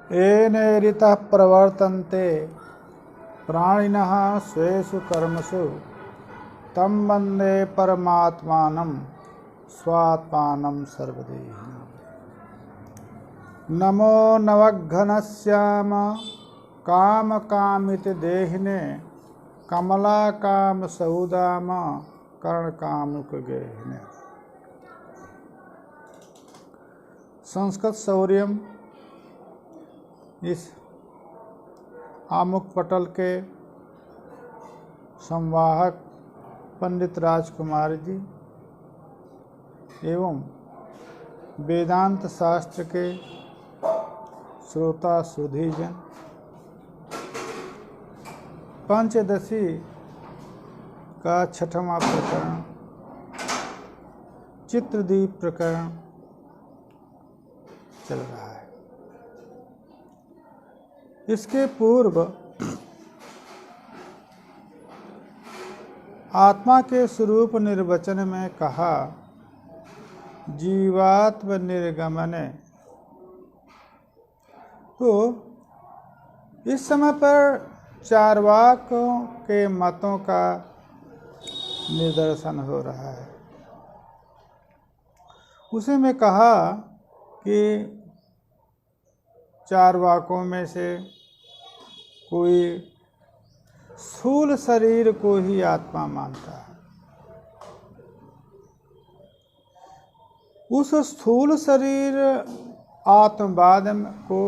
येनेरितः प्रवर्तन्ते प्राणिनः स्वेषु कर्मसु तं वन्दे परमात्मानं स्वात्मानं सर्वदेहिनं। नमो नवघनश्याम कामकामिति देहिने कमलाकामसौदाम कर्णकामुकगेहिने। संस्कृत शौर्यम इस आमुख पटल के संवाहक पंडित राजकुमार जी एवं वेदांत शास्त्र के श्रोता सुधीजन, पंचदशी का छठवां प्रकरण चित्रदीप प्रकरण चल रहा है। इसके पूर्व आत्मा के स्वरूप निर्वचन में कहा जीवात्म निर्गमने। तो इस समय पर चार्वाकों के मतों का निदर्शन हो रहा है। उसी में कहा कि चार्वाकों में से कोई स्थूल शरीर को ही आत्मा मानता है। उस स्थूल शरीर आत्मवाद को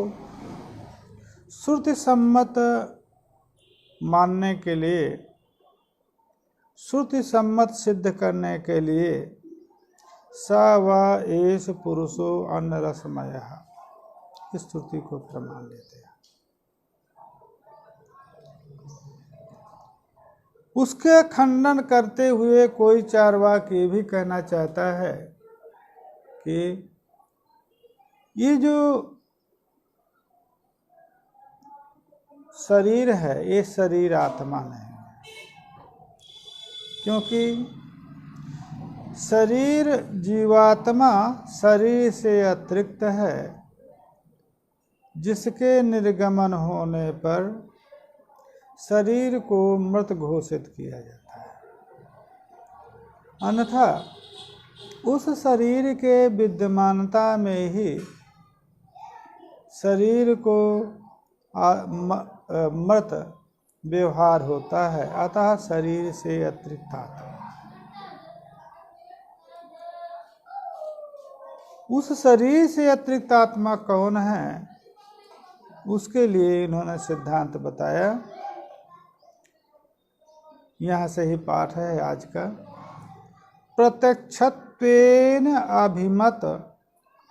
श्रुति सम्मत मानने के लिए, श्रुति सम्मत सिद्ध करने के लिए स व एष पुरुषो अन्न रसमयः इस स्तुति को प्रमाण लेते हैं। उसके खंडन करते हुए कोई चार्वाक ये भी कहना चाहता है कि ये जो शरीर है ये शरीर आत्मा नहीं है, क्योंकि शरीर जीवात्मा शरीर से अतिरिक्त है, जिसके निर्गमन होने पर शरीर को मृत घोषित किया जाता है। अन्यथा उस शरीर के विद्यमानता में ही शरीर को मृत व्यवहार होता है। अतः शरीर से अतिरिक्त आत्मा, उस शरीर से अतिरिक्त आत्मा कौन है, उसके लिए इन्होंने सिद्धांत बताया। यहाँ से ही पाठ है आज का। प्रत्यक्षत्वेन अभिमत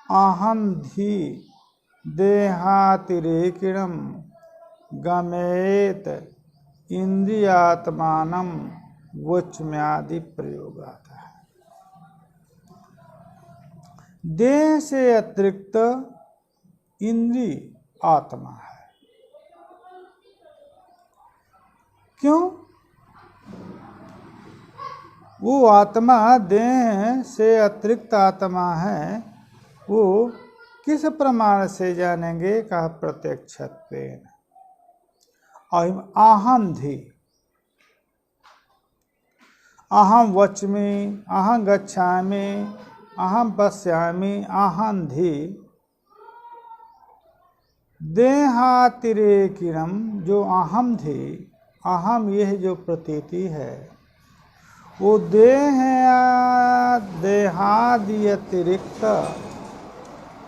अहंधि देहातिरेकिणं गमेत इंद्रियात्मानं वोच्म्यादि प्रयोग आता है। देह से अतिरिक्त इंद्रिय आत्मा है। क्यों? वो आत्मा देह से अतिरिक्त आत्मा है, वो किस प्रमाण से जानेंगे? कहा प्रत्यक्षत्वेन। अहंधि, अहम वच्मि, अहं गच्छामि, अहम पश्यामि, अहंधि देहातिरेकिणम, जो अहम थी, अहम यह जो प्रतीति है वो देहादि अतिरिक्त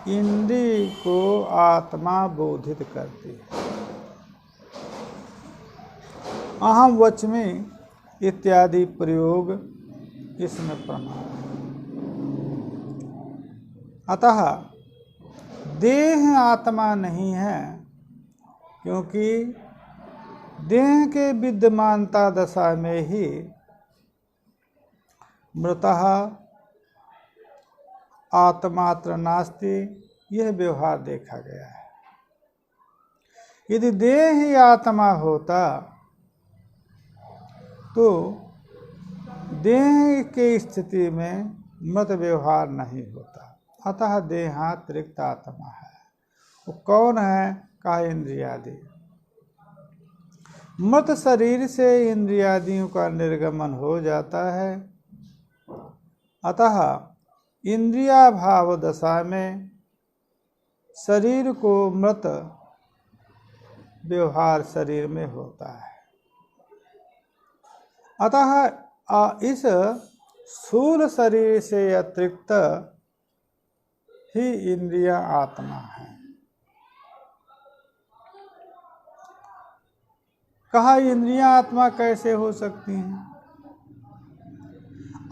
इंद्रिय को आत्मा बोधित करती है। अहम वच्मि इत्यादि प्रयोग इसमें प्रमाण है। अतः देह आत्मा नहीं है, क्योंकि देह के विद्यमानता दशा में ही मृतः आत्मात्र नास्ति, यह व्यवहार देखा गया है। यदि देह ही आत्मा होता तो देह के स्थिति में मत व्यवहार नहीं होता। अतः देहातिरिक्त आत्मा है। वो कौन है? कहा इंद्रियादि। मृत शरीर से इंद्रियादियों का निर्गमन हो जाता है, अतः इंद्रिया भाव दशा में शरीर को मृत व्यवहार शरीर में होता है। अतः इस स्थूल शरीर से अतिरिक्त ही इंद्रिया आत्मा है। कहा इंद्रियां आत्मा कैसे हो सकती हैं?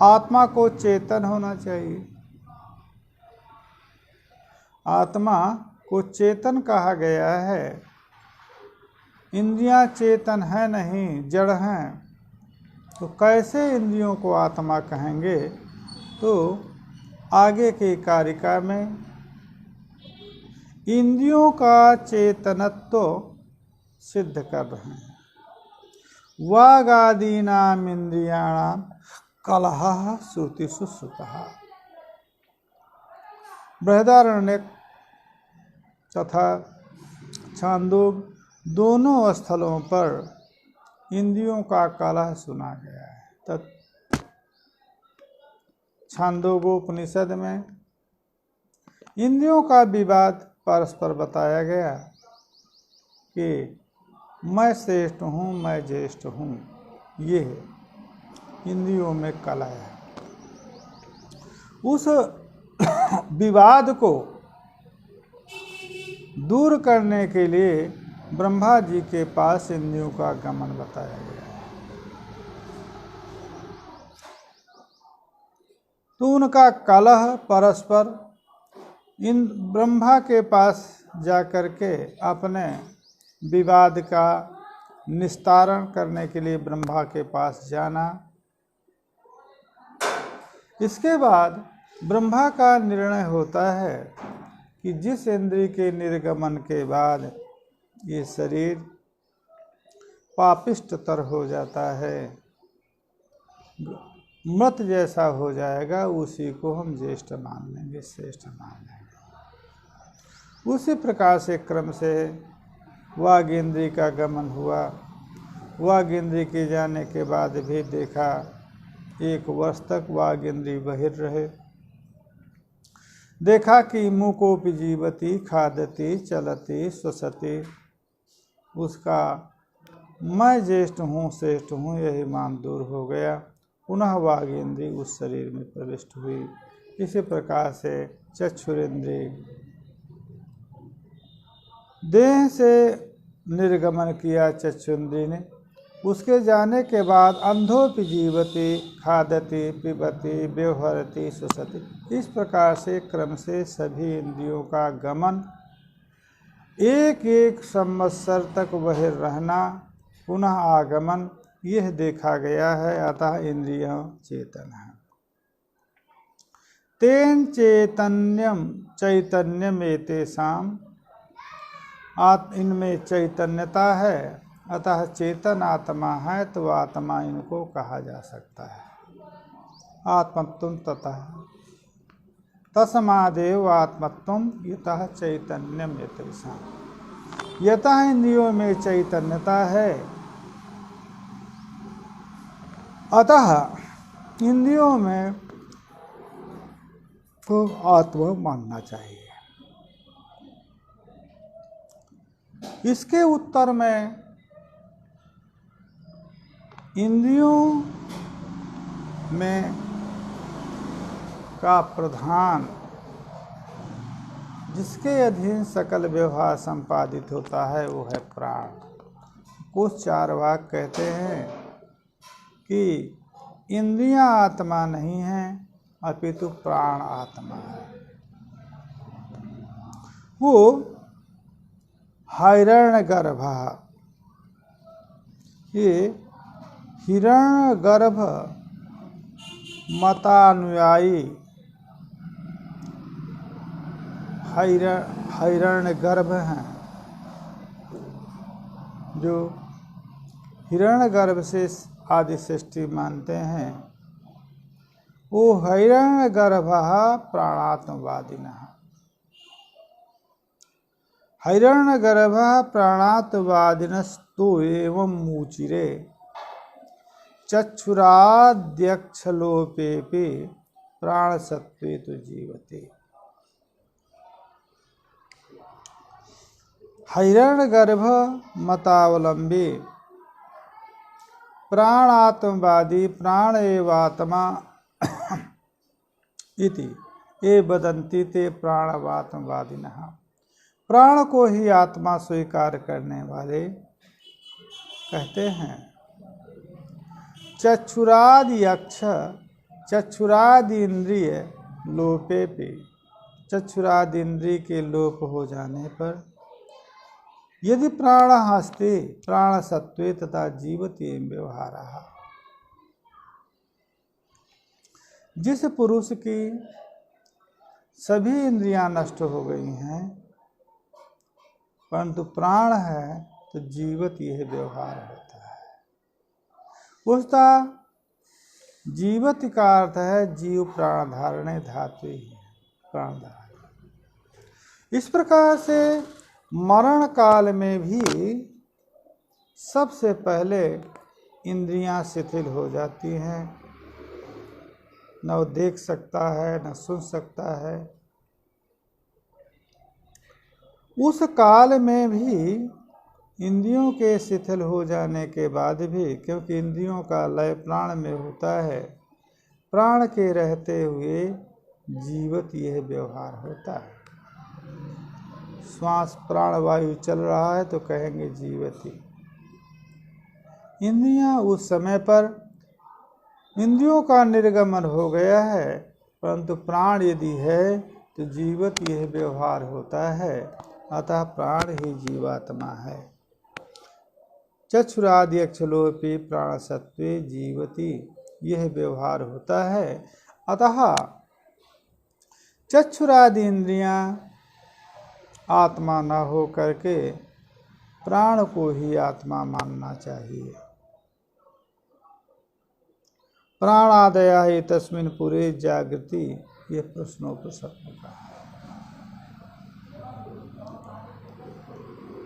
आत्मा को चेतन होना चाहिए। आत्मा को चेतन कहा गया है। इंद्रियां चेतन है नहीं, जड़ हैं, तो कैसे इंद्रियों को आत्मा कहेंगे? तो आगे की कारिका में इंद्रियों का चेतनत्व सिद्ध कर रहे हैं। वागादीनाम इंद्रियाणाम कलह श्रुतिषु श्रुतः। बृहदारण्यक तथा छांदोग दोनों स्थलों पर इंद्रियों का कलह सुना गया है। छांदोगोपनिषद में इंद्रियों का विवाद परस्पर बताया गया कि मैं श्रेष्ठ हूँ, मैं ज्येष्ठ हूँ, ये इंद्रियों में कलह है। उस विवाद को दूर करने के लिए ब्रह्मा जी के पास इंद्रियों का गमन बताया गया है। तो उनका कलह परस्पर इन ब्रह्मा के पास जाकर के अपने विवाद का निस्तारण करने के लिए ब्रह्मा के पास जाना। इसके बाद ब्रह्मा का निर्णय होता है कि जिस इंद्रिय के निर्गमन के बाद ये शरीर पापिष्टतर हो जाता है, मृत जैसा हो जाएगा, उसी को हम ज्येष्ठ मान लेंगे, श्रेष्ठ मान लेंगे। उसी प्रकार से क्रम से वाग इंद्रिय का गमन हुआ। वाग इंद्रिय के जाने के बाद भी देखा 1 वर्ष तक वाग इंद्रिय बहिर रहे। देखा कि मुकोपि जीवति खादति चलति श्वसति, उसका मैं ज्येष्ठ हूँ, श्रेष्ठ हूँ, यही मान दूर हो गया। पुनः वाग इंद्रिय उस शरीर में प्रविष्ट हुई। इसी प्रकार से चक्षुरेंद्रिय देह से निर्गमन किया चक्षुरेंद्रिय ने। उसके जाने के बाद अंधोपि जीवति खादति पिबति व्यवहरति श्वसति, इस प्रकार से क्रम से सभी इंद्रियों का गमन 1 संवत्सर तक बहिर रहना, पुनः आगमन, यह देखा गया है। अतः इंद्रिय चेतन है। तेन चैतन्यम एतेषाम, इनमें चैतन्यता है, अतः चेतन आत्मा है, तो आत्मा इनको कहा जा सकता है। आत्मत्वं ततः तस्मादेव आत्मत्वं यतः चैतन्यम एतेषाम। यतः इंद्रियों में चैतन्यता है, अतः इंद्रियों में तो आत्मा मानना चाहिए। इसके उत्तर में इंद्रियों में का प्रधान, जिसके अधीन सकल व्यवहार संपादित होता है, वो है प्राण। कुछ चार्वाक कहते हैं कि इंद्रियां आत्मा नहीं है, अपितु प्राण आत्मा है। वो हिरण्यगर्भ, ये हिरण्यगर्भ मतानुयायी हिरण्यगर्भ हैं, जो हिरण्यगर्भ से आदि सृष्टि मानते हैं। वो हिरण्यगर्भ प्राणात्मवादिनः। हिरण्यगर्भः प्राणात्वादिनस्तो एवं मुचिरे चक्षुराद्यक्षलोपेपि प्राणसत्त्वे तु जीवते। हिरण्यगर्भ मतावलंबी प्राणात्मवादी प्राण एवात्मा इति ये वदन्ति ते प्राणवात्मवादिनः। प्राण को ही आत्मा स्वीकार करने वाले कहते हैं। चक्षुरादि यक्ष चक्षुरादि इंद्रिय लोपे पे, चक्षुरादि इंद्रिय के लोप हो जाने पर यदि प्राण हस्ते प्राण सत्वे तथा जीवति व्यवहार। जिस पुरुष की सभी इंद्रियां नष्ट हो गई हैं परंतु प्राण है तो जीवत यह व्यवहार होता है। उसका जीवत का अर्थ है जीव प्राण धारणे धातु ही प्राण धारण। इस प्रकार से मरण काल में भी सबसे पहले इंद्रियां शिथिल हो जाती हैं। न वो देख सकता है न सुन सकता है। उस काल में भी इंद्रियों के शिथिल हो जाने के बाद भी, क्योंकि इंद्रियों का लय प्राण में होता है, प्राण के रहते हुए जीवत यह व्यवहार होता है। श्वास प्राण वायु चल रहा है तो कहेंगे जीवती। इंद्रियां उस समय पर इंद्रियों का निर्गमन हो गया है परंतु प्राण यदि है तो जीवत यह व्यवहार होता है। अतः प्राण ही जीवात्मा है। चक्षुरादि अक्षलोपि प्राण सत्वे जीवति यह व्यवहार होता है। अतः चक्षुरादि इंद्रियां आत्मा न हो करके प्राण को ही आत्मा मानना चाहिए। प्राणादया ही तस्मिन् पुरे जागृति यह प्रश्नोपसर्ग का है।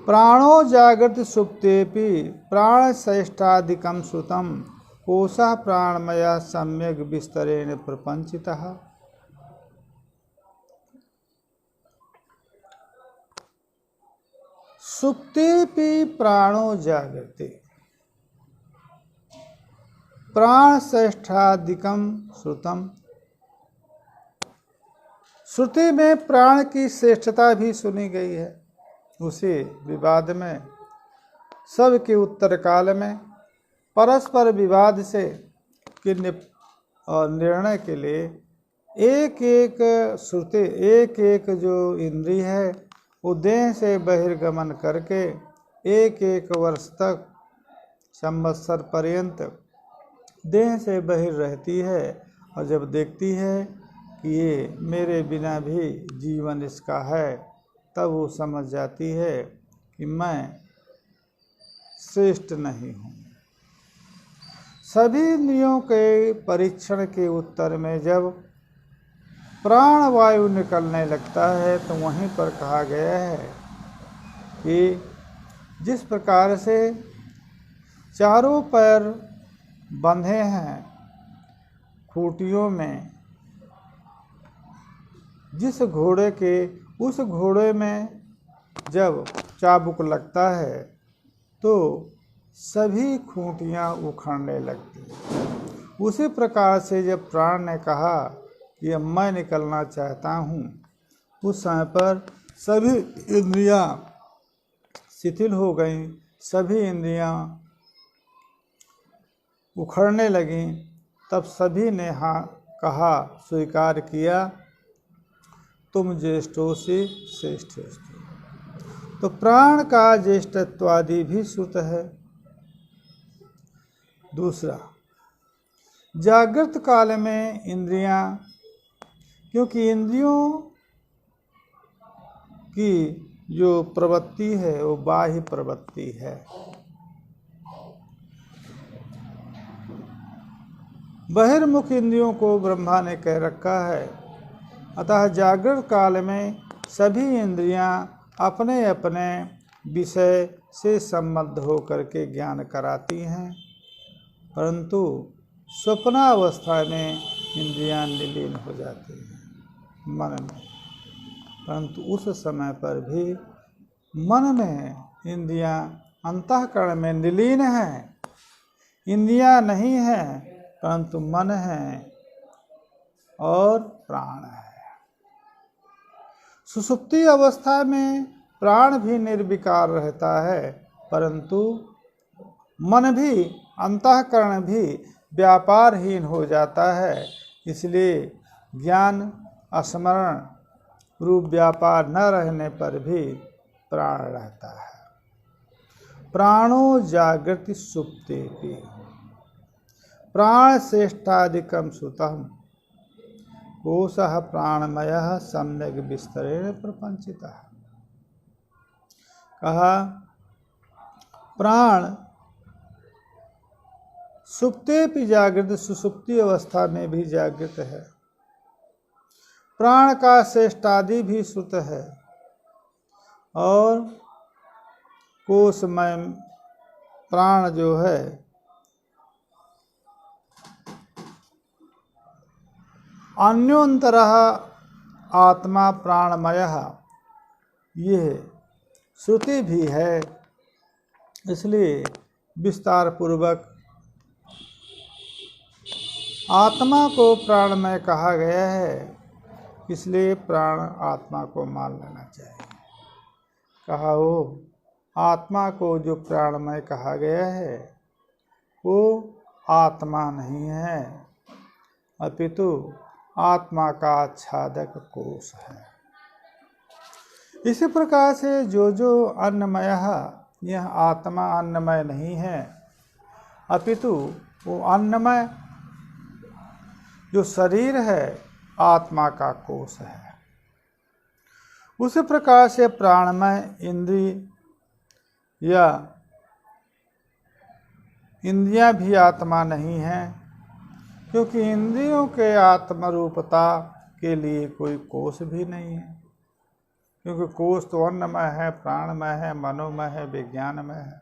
प्राणो जागृति सुप्तेपि प्राण श्रेष्ठाधिकं श्रुतं कोशः प्राणमया सम्यक विस्तरेण प्रपंचितः। सुप्तेपि प्राणो जागृति प्राण श्रेष्ठाधिकं श्रुतम। श्रुति में प्राण की श्रेष्ठता भी सुनी गई है। उसी विवाद में सबके उत्तर काल में परस्पर विवाद से निर्णय के लिए एक एक श्रुति एक एक जो इंद्रिय है वो देह से बहिर्गमन करके एक एक वर्ष तक संवत्सर पर्यंत देह से बहिर रहती है और जब देखती है कि ये मेरे बिना भी जीवन इसका है तब वो समझ जाती है कि मैं श्रेष्ठ नहीं हूँ। सभी इंद्रियों के परीक्षण के उत्तर में जब प्राण वायु निकलने लगता है तो वहीं पर कहा गया है कि जिस प्रकार से चारों पैर बंधे हैं खूंटियों में, जिस घोड़े के उस घोड़े में जब चाबुक लगता है तो सभी खूंटियाँ उखड़ने लगती हैं। उसी प्रकार से जब प्राण ने कहा कि अब मैं निकलना चाहता हूँ, उस समय पर सभी इंद्रियाँ शिथिल हो गईं, सभी इंद्रियाँ उखड़ने लगीं। तब सभी ने हाँ कहा, स्वीकार किया, तुम ज्येष्ठोसि श्रेष्ठोस्ति। तो प्राण का ज्येष्ठत्वादि भी श्रुत है। दूसरा, जागृत काल में इंद्रियां, क्योंकि इंद्रियों की जो प्रवृत्ति है वो बाह्य प्रवृत्ति है। बहिर्मुख इंद्रियों को ब्रह्मा ने कह रखा है। अतः जागृत काल में सभी इंद्रियां अपने अपने विषय से संबद्ध होकर के ज्ञान कराती हैं, परंतु स्वप्नावस्था में इंद्रियां निलीन हो जाती हैं मन में। परंतु उस समय पर भी मन में इंद्रियां अंतःकरण में निलीन हैं, इंद्रियां नहीं हैं, परंतु मन है और प्राण है। सुषुप्ति अवस्था में प्राण भी निर्विकार रहता है, परंतु मन भी, अंतःकरण भी व्यापारहीन हो जाता है। इसलिए ज्ञान स्मरण रूप व्यापार न रहने पर भी प्राण रहता है। प्राणो जागृति सुप्तेपि प्राण श्रेष्ठाधिकम सुतम कोशः प्राणमयः सम्यक विस्तरेण प्रपंचितः। कहा प्राण सुप्तेपि जागृत, सुसुप्ति अवस्था में भी जागृत है। प्राण का श्रेष्ठादि भी सुत है और कोशमय प्राण जो है अन्योंतरः आत्मा प्राणमयः, यह श्रुति भी है। इसलिए विस्तार पूर्वक आत्मा को प्राणमय कहा गया है, इसलिए प्राण आत्मा को मान लेना चाहिए। कहा हो आत्मा को जो प्राणमय कहा गया है वो आत्मा नहीं है, अपितु आत्मा का आच्छादक कोश है। इसी प्रकार से जो अन्नमय, यह आत्मा अन्नमय नहीं है, अपितु वो अन्नमय जो शरीर है आत्मा का कोश है। उसी प्रकार से प्राणमय इंद्रिय या इंद्रियां भी आत्मा नहीं है, क्योंकि इंद्रियों के आत्मरूपता के लिए कोई कोश भी नहीं है। क्योंकि कोश तो अन्नमय है, प्राणमय है, मनोमय है, विज्ञानमय है।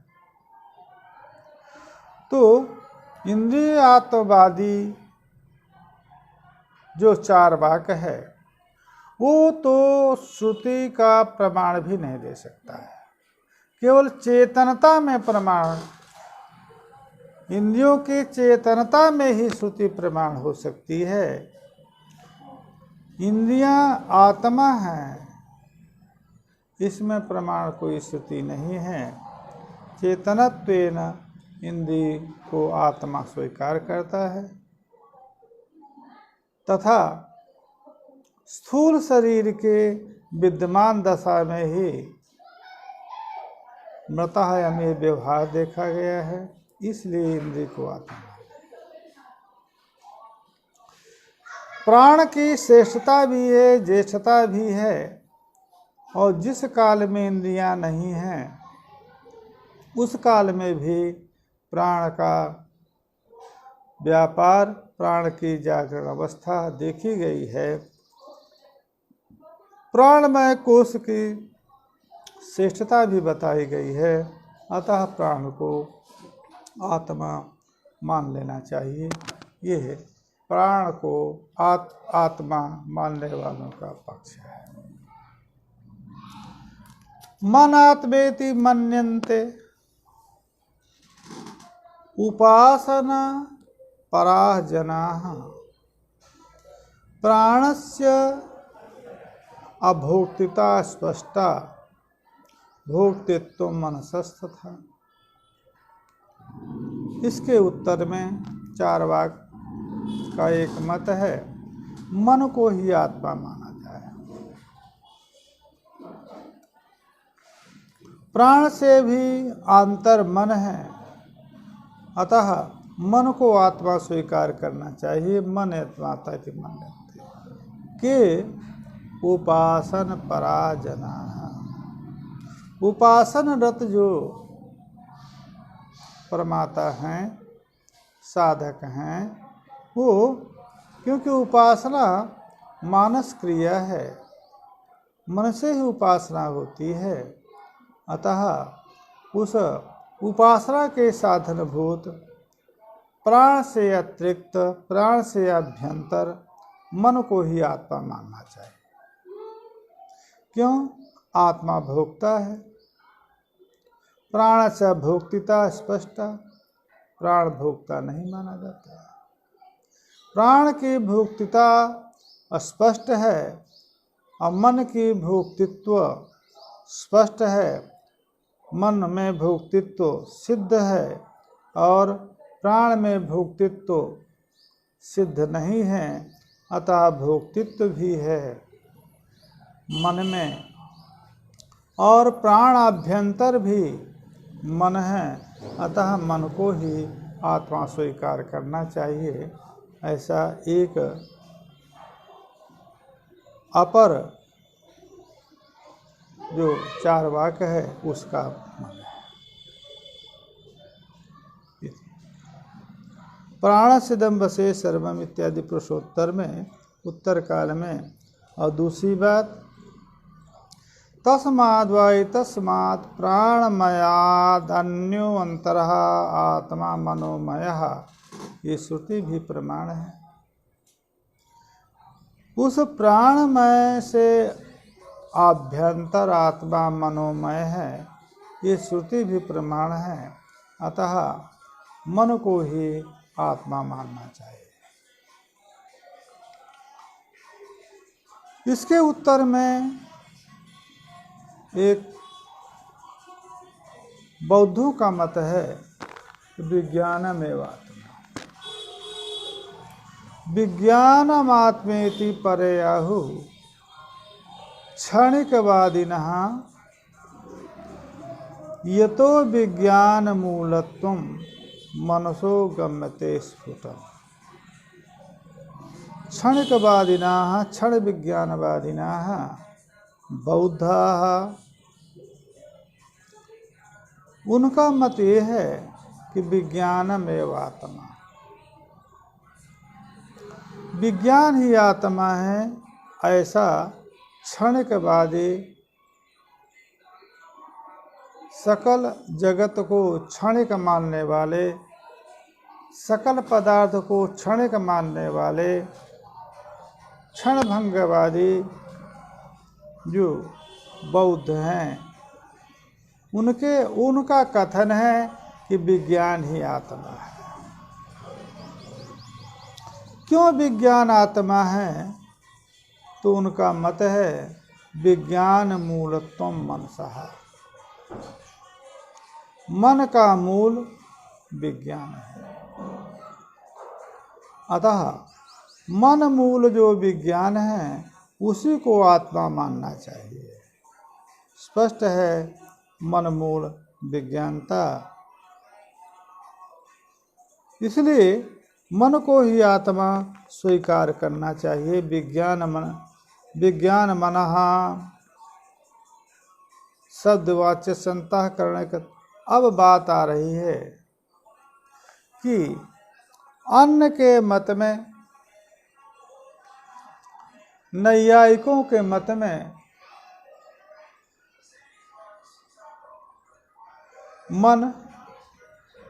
तो इंद्रिय आत्मवादी जो चार वाक्य है वो तो श्रुति का प्रमाण भी नहीं दे सकता है। केवल चेतनता में प्रमाण, इंद्रियों की चेतनता में ही श्रुति प्रमाण हो सकती है। इंद्रियां आत्मा हैं, इसमें प्रमाण कोई श्रुति नहीं है। चेतनत्वेन इंद्रिय को आत्मा स्वीकार करता है तथा स्थूल शरीर के विद्यमान दशा में ही मृतः अमीर व्यवहार देखा गया है, इसलिए इंद्रिय को आत्मा। प्राण की श्रेष्ठता भी है, ज्येष्ठता भी है, और जिस काल में इंद्रियां नहीं हैं उस काल में भी प्राण का व्यापार, प्राण की जागरण अवस्था देखी गई है। प्राणमय कोश की श्रेष्ठता भी बताई गई है, अतः प्राण को आत्मा मान लेना चाहिए। यह प्राण को आत्मा मानने वालों का पक्ष है। मन आत्मेति मन्यन्ते उपासना पराः जनाः प्राणस्य अभोक्तिता स्पष्टा भोक्तित्व मनसस्तथा। इसके उत्तर में चारवाक का एक मत है, मन को ही आत्मा माना जाए। प्राण से भी आंतर मन है, अतः मन को आत्मा स्वीकार करना चाहिए। मन आत्माता की मन के उपासन पराजना, उपासन रत जो परमाता हैं, साधक हैं, वो क्योंकि उपासना मानस क्रिया है, मन से ही उपासना होती है। अतः उस उपासना के साधनभूत प्राण से अतिरिक्त, प्राण से अभ्यंतर मन को ही आत्मा मानना चाहिए। क्यों? आत्मा भोक्ता है। प्राण से भोक्तिता स्पष्ट, प्राण भोक्ता नहीं माना जाता। प्राण की भोक्तिता स्पष्ट है और मन की भोक्तित्व स्पष्ट है। मन में भोक्तित्व सिद्ध है और प्राण में भोक्तित्व सिद्ध नहीं है। अतः भोक्तित्व भी है मन में और प्राणाभ्यंतर भी मन है। अतः मन को ही आत्मा स्वीकार करना चाहिए। ऐसा एक अपर जो चार्वाक है उसका मन है। प्राण सिदम बसे सर्वम इत्यादि पुरुषोत्तर में, उत्तर काल में। और दूसरी बात, तस्माद् वै तस्मात् प्राणमयादन्यो अंतरः आत्मा मनोमयः, ये श्रुति भी प्रमाण है। उस प्राणमय से आभ्यंतर आत्मा मनोमय है, ये श्रुति भी प्रमाण है। अतः मन को ही आत्मा मानना चाहिए। इसके उत्तर में एक बौद्धों का मत है विज्ञानमेव आत्मा, विज्ञानमात्मेति परेयाहु क्षणिकवादिनः यतो विज्ञान मूलत्वं मनसो गम्यते स्फुटम्। क्षणिकवादिनः, क्षण विज्ञानवादिनः बौद्धाः, उनका मत ये है कि विज्ञानमेव आत्मा, विज्ञान ही आत्मा है। ऐसा क्षणिकवादी सकल जगत को क्षणिक मानने वाले, सकल पदार्थ को क्षणिक मानने वाले क्षणभंगवादी जो बौद्ध हैं, उनका कथन है कि विज्ञान ही आत्मा है। क्यों विज्ञान आत्मा है? तो उनका मत है विज्ञान मूलत्वम मनसः, मन का मूल विज्ञान है। अतः मन मूल जो विज्ञान है उसी को आत्मा मानना चाहिए। स्पष्ट है मन मूल विज्ञानता, इसलिए मन को ही आत्मा स्वीकार करना चाहिए। विज्ञान मनः शब्दवाच्य संतःकरण का अब बात आ रही है कि अन्य के मत में, नैयायिकों के मत में मन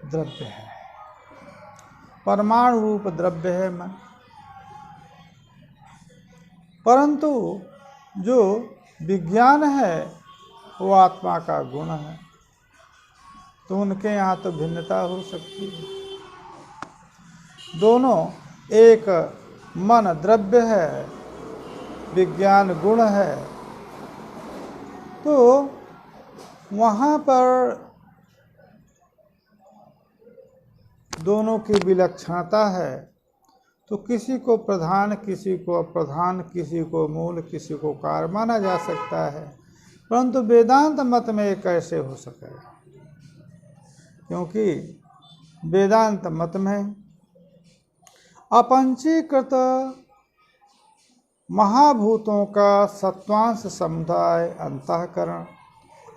द्रव्य है, परमाणु रूप द्रव्य है मन। परंतु जो विज्ञान है वो आत्मा का गुण है। तो उनके यहाँ तो भिन्नता हो सकती है। दोनों, एक मन द्रव्य है, विज्ञान गुण है, तो वहाँ पर दोनों की विलक्षणता है। तो किसी को प्रधान, किसी को अप्रधान, किसी को मूल, किसी को कार्य माना जा सकता है। परंतु वेदांत मत में ये कैसे हो सकेगा? क्योंकि वेदांत मत में अपंचीकृत महाभूतों का सत्वांश समुदाय अंतःकरण,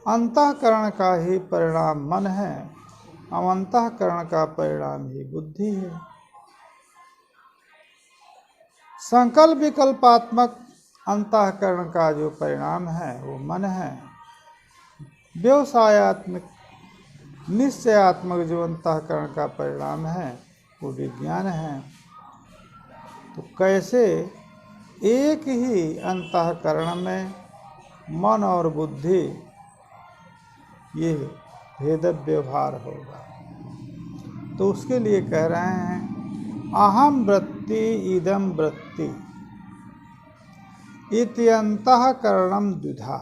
अंतःकरण का ही परिणाम मन है, और अंतःकरण का परिणाम ही बुद्धि है। संकल्प विकल्पात्मक अंतःकरण का जो परिणाम है वो मन है। व्यवसायात्मक निश्चयात्मक जो अंतःकरण का परिणाम है वो विज्ञान है। तो कैसे एक ही अंतःकरण में मन और बुद्धि ये भेद व्यवहार होगा? तो उसके लिए कह रहे हैं अहम वृत्ति इदम वृत्ति इति अंतःकरणम द्विधा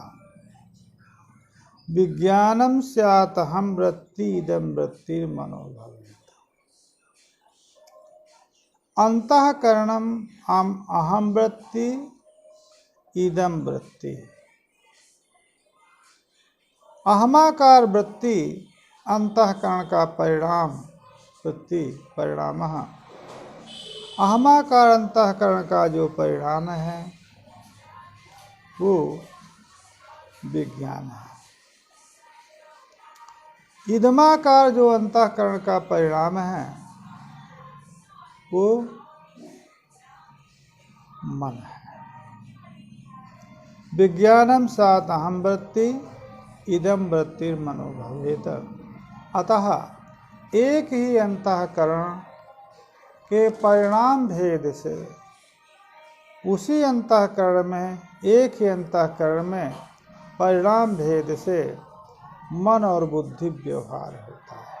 विज्ञानम स्यात् अहम वृत्ति इदम वृत्ति मनोभवेत्। अंतःकरणम अहम वृत्ति इदम वृत्ति। अहमाकार वृत्ति अंतःकरण का परिणाम वृत्ति परिणाम। अहमाकार अंतःकरण का जो परिणाम है वो विज्ञान है। इदमाकार जो अंतःकरण का परिणाम है वो मन है। विज्ञानम साथ अहम वृत्ति इदम वृत्तिर मनोभवेत। अतः एक ही अंतःकरण के परिणाम भेद से उसी अंतःकरण में एक ही अंतःकरण में परिणाम भेद से मन और बुद्धि व्यवहार होता है।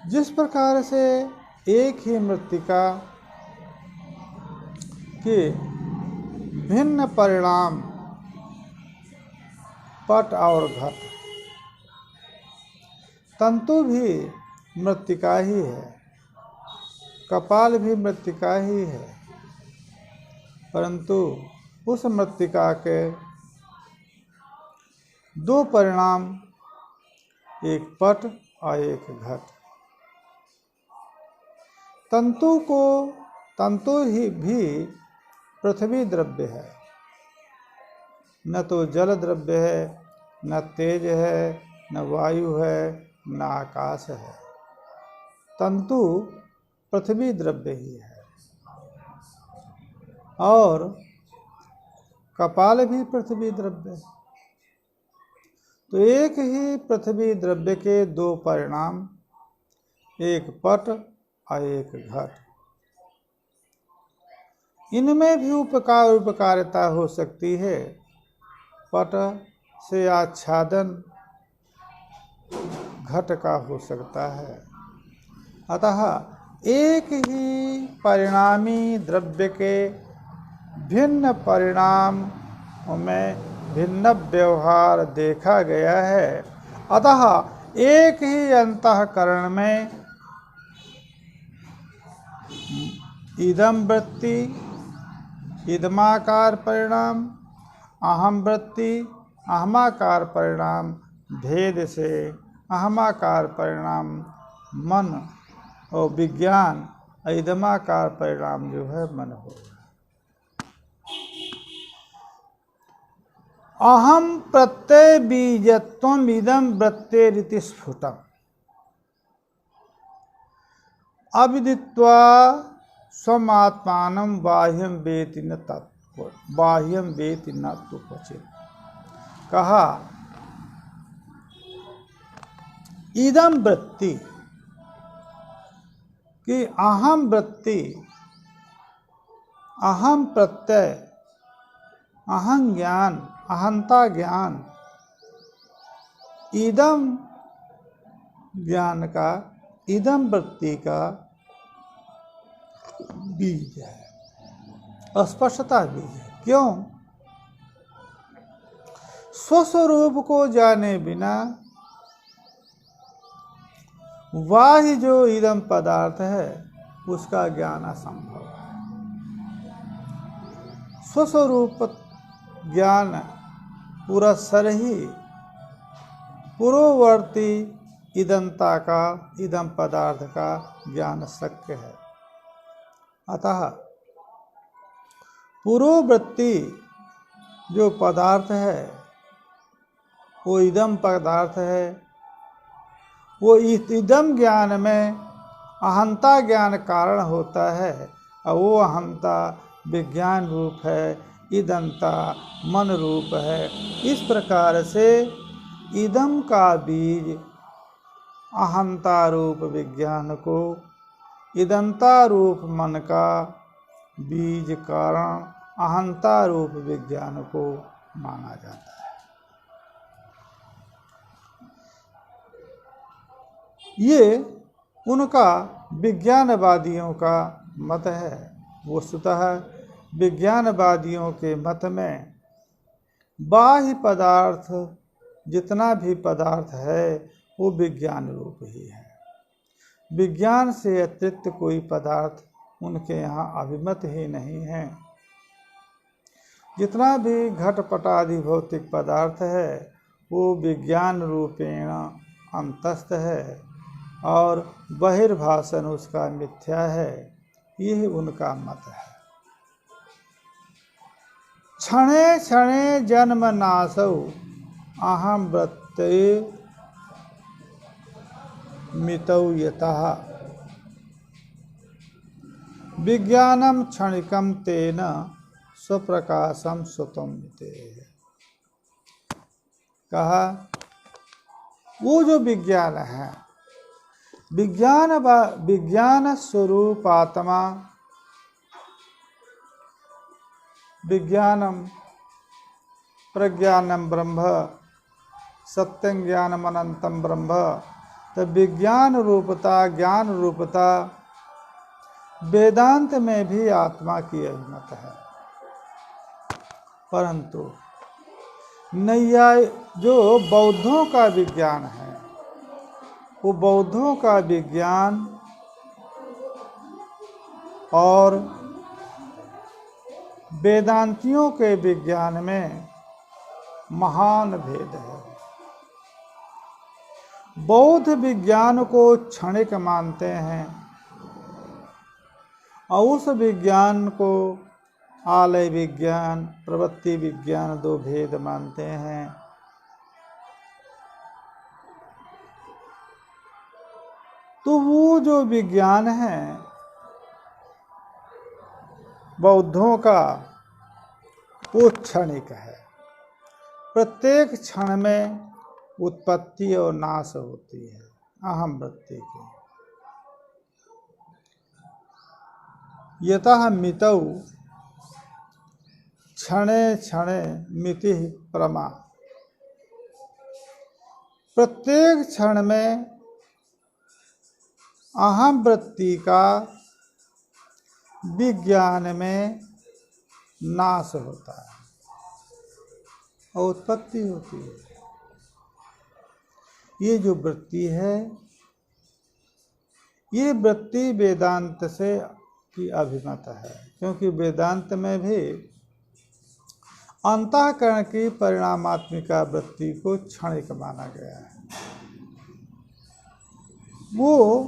जिस प्रकार से एक ही मृत्तिका के भिन्न परिणाम पट और घट, तंतु भी मृत्तिका ही है, कपाल भी मृत्तिका ही है, परंतु उस मृत्तिका के दो परिणाम, एक पट और एक घट। तंतु ही भी पृथ्वी द्रव्य है, न तो जल द्रव्य है, न तेज है, न वायु है, न आकाश है। तंतु पृथ्वी द्रव्य ही है और कपाल भी पृथ्वी द्रव्य है। तो एक ही पृथ्वी द्रव्य के दो परिणाम, एक पट और एक घट। इनमें भी उपकारिता हो सकती है। पट से आच्छादन घट का हो सकता है। अतः एक ही परिणामी द्रव्य के भिन्न परिणाम में भिन्न व्यवहार देखा गया है। अतः एक ही अंतःकरण में इदम वृत्ति इदमाकार परिणाम, अहम वृत्ति अहमाकार परिणाम भेद से अहमाकार परिणाम मन और विज्ञान इदमाकार परिणाम जो है मन होगा। अहम प्रत्यय बीजत्वम इदम वृत्तेरिति स्फुटम अविदित्वा स्वमात्मानं बाह्यं वेति न तत्व बाह्यं वेति न तु क्वचित्। कहा इदम वृत्ति कि अहम वृत्ति, अहम प्रत्यय, अहं ज्ञान, अहंता ज्ञान इदम ज्ञान का, इदम वृत्ति का बीज है, स्पष्टता बीज है। क्यों? स्वस्वरूप को जाने बिना वाह्य जो इदम पदार्थ है उसका ज्ञान असंभव है। स्वस्वरूप ज्ञान पुरस्सर ही पूर्ववर्ती इदंता का, इदम पदार्थ का ज्ञान शक्य है। अतः पूर्ववृत्ति जो पदार्थ है वो इदम पदार्थ है। वो इदम ज्ञान में अहंता ज्ञान कारण होता है और वो अहंता विज्ञान रूप है, इदंता मन रूप है। इस प्रकार से इदम का बीज अहंता रूप विज्ञान को, इदंता रूप मन का बीज कारण अहंता रूप विज्ञान को माना जाता है। ये उनका विज्ञानवादियों का मत है। वस्तुतः विज्ञानवादियों के मत में बाह्य पदार्थ जितना भी पदार्थ है वो विज्ञान रूप ही है। विज्ञान से अतिरिक्त कोई पदार्थ उनके यहाँ अभिमत ही नहीं है। जितना भी घटपट आदि भौतिक पदार्थ है वो विज्ञान रूपेण अंतस्थ है और बहिर्भाषण उसका मिथ्या है। यह उनका मत है। क्षणे क्षणे जन्म नासौ अहम वृत्ते मितौ यतः विज्ञानम क्षणिकम तेन स्वप्रकाशम स्वतम मिते। कहा वो जो विज्ञान है, विज्ञान स्वरूप आत्मा, विज्ञानम प्रज्ञानम ब्रह्म सत्यं ज्ञानम अनंतम ब्रह्म। तो विज्ञान रूपता, ज्ञान रूपता वेदांत में भी आत्मा की अभिमत है। परंतु नैयाय जो बौद्धों का विज्ञान है, वो बौद्धों का विज्ञान और वेदांतियों के विज्ञान में महान भेद है। बौद्ध विज्ञान को क्षणिक मानते हैं और उस विज्ञान को आलय विज्ञान, प्रवृत्ति विज्ञान दो भेद मानते हैं। तो वो जो विज्ञान है बौद्धों का, वो क्षणिक है। प्रत्येक क्षण में उत्पत्ति और नाश होती है अहम वृत्ति की। यतः मितौ क्षणे क्षणे मिति प्रमा। प्रत्येक क्षण में अहम वृत्ति का विज्ञान में नाश होता है और उत्पत्ति होती है। ये जो वृत्ति है, ये वृत्ति वेदांत से की अभिमत है, क्योंकि वेदांत में भी अंतःकरण की परिणामात्मिका वृत्ति को क्षणिक माना गया है। वो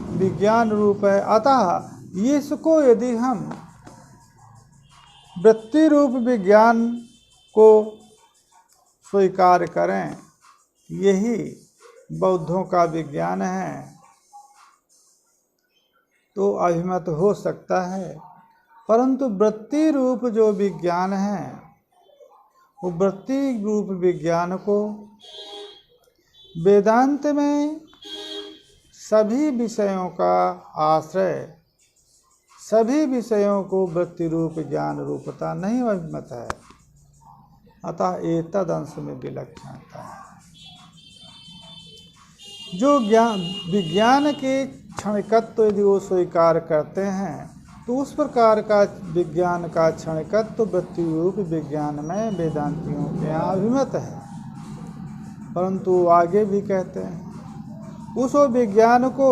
विज्ञान रूप है। अतः इसको यदि हम वृत्ति रूप विज्ञान को स्वीकार करें, यही बौद्धों का विज्ञान है, तो अभिमत हो सकता है। परंतु वृत्ति रूप जो विज्ञान है, वो वृत्ति रूप विज्ञान को वेदांत में सभी विषयों का आश्रय, सभी विषयों को वृत्ति रूप ज्ञान रूपता नहीं अभिमत है। अतः एतद अंश में विलक्षणता है। जो विज्ञान के क्षणिकत्व यदि वो स्वीकार करते हैं, तो उस प्रकार का विज्ञान का क्षणिकत्व वृत्ति रूप विज्ञान में वेदांतियों के यहाँ अभिमत है। परंतु आगे भी कहते हैं उस विज्ञान को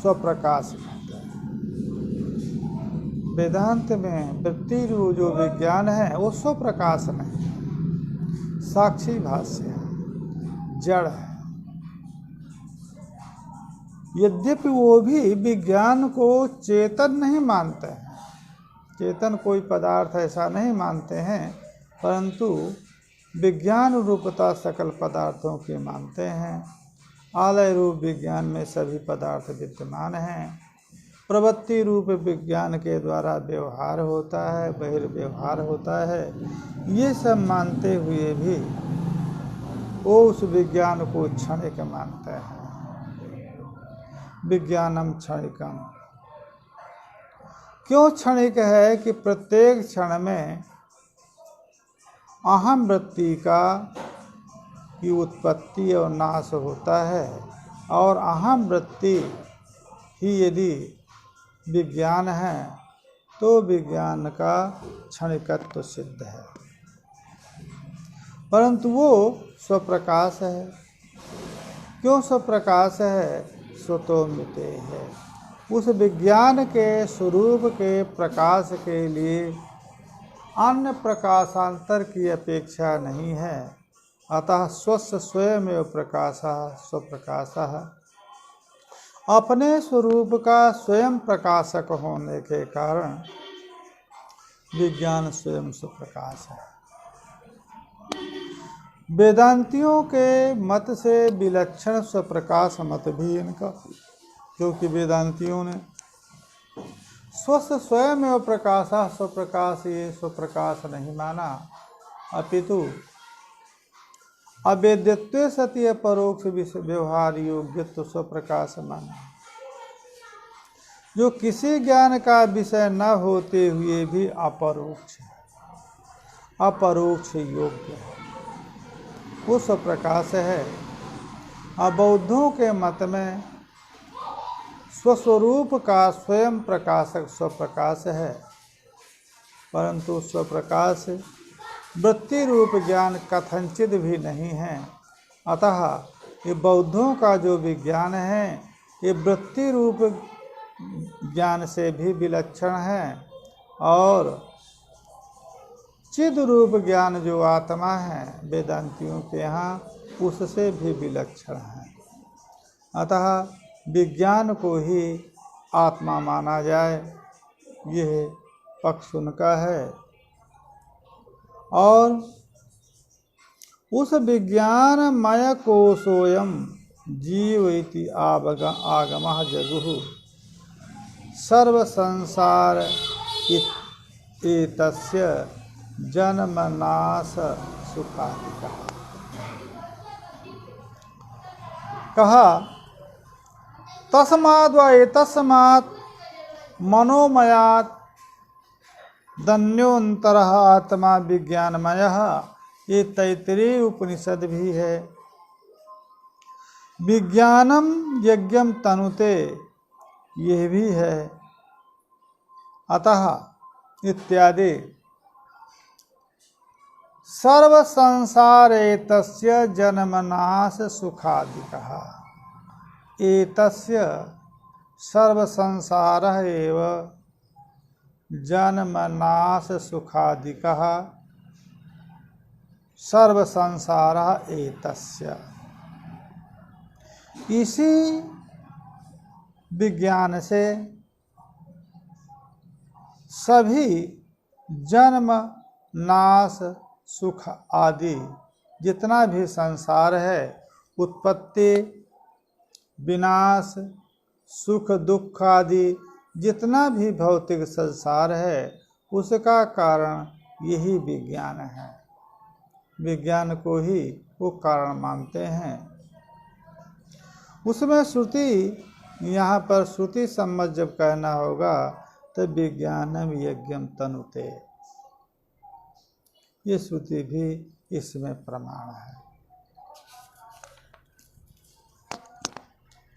स्वप्रकाश कहते हैं। वेदांत में वृत्ति रूप जो विज्ञान है वो स्वप्रकाश नहीं है, साक्षी भाष्य है, जड़ है। यद्यपि वो भी विज्ञान को चेतन नहीं मानते हैं, चेतन कोई पदार्थ ऐसा नहीं मानते हैं, परंतु विज्ञान रूपता सकल पदार्थों की मानते हैं। आलय रूप विज्ञान में सभी पदार्थ विद्यमान हैं। प्रवृत्ति रूप विज्ञान के द्वारा व्यवहार होता है, बहिर्व्यवहार होता है, ये सब मानते हुए भी वो उस विज्ञान को क्षणिक मानते हैं। विज्ञानम क्षणिकम। क्यों क्षणिक है कि प्रत्येक क्षण में अहम वृत्ति की उत्पत्ति और नाश होता है, और अहम वृत्ति ही यदि विज्ञान है तो विज्ञान का क्षणिकत्व सिद्ध है। परंतु वो स्वप्रकाश है। क्यों स्वप्रकाश है? स्वतोमिते है। उस विज्ञान के स्वरूप के प्रकाश के लिए अन्य प्रकाशांतर की अपेक्षा नहीं है। अतः स्वस्य स्वयमेव प्रकाशः स्वप्रकाशः। अपने स्वरूप का स्वयं प्रकाशक होने के कारण विज्ञान स्वयं स्वप्रकाश है। वेदांतियों के मत से विलक्षण स्वप्रकाश मत भी इनका, क्योंकि वेदांतियों ने स्वस्य स्वयमेव प्रकाशः स्वप्रकाश ये स्वप्रकाश नहीं माना, अपितु अवेद्यत्वे सति परोक्ष व्यवहार योग्यत्व स्वप्रकाश माना, जो किसी ज्ञान का विषय न होते हुए भी अपरोक्ष है, अपरोक्ष योग्य है, वो स्वप्रकाश है। अबौद्धों के मत में स्वस्वरूप का स्वयं प्रकाशक स्वप्रकाश है, परंतु स्वप्रकाश वृत्ति रूप ज्ञान कथनचित भी नहीं है। अतः ये बौद्धों का जो विज्ञान है ये वृत्ति रूप ज्ञान से भी विलक्षण है, और चिद रूप ज्ञान जो आत्मा है वेदांतियों के यहाँ उससे भी विलक्षण है। अतः विज्ञान को ही आत्मा माना जाए, यह पक्ष उनका है। और उस विज्ञानमय कोशोऽयं जीव इति आगमः जगुः सर्व संसार एतस्य जन्म नाश सुखादिकः। कहा तस्माद् वा एतस्मात् मनोमयात् दन्योन्तरः आत्मा विज्ञानमयः, ये तैत्तिरीय उपनिषद भी है। विज्ञानम यज्ञम तनुते, यह भी है। अतः इत्यादि सर्व संसार एतस्य जन्मनाश सुखादिकः। एतस्य सर्व संसारः एव जन्मनाश सुखादिकः सर्व संसारः एतस्य। इसी विज्ञान से सभी जन्म नाश सुख आदि जितना भी संसार है, उत्पत्ति विनाश सुख दुख आदि जितना भी भौतिक संसार है उसका कारण यही विज्ञान है। विज्ञान को ही वो कारण मानते हैं। उसमें श्रुति, यहाँ पर श्रुति सम्मत जब कहना होगा तो विज्ञानम यज्ञम तनुते, ये श्रुति भी इसमें प्रमाण है।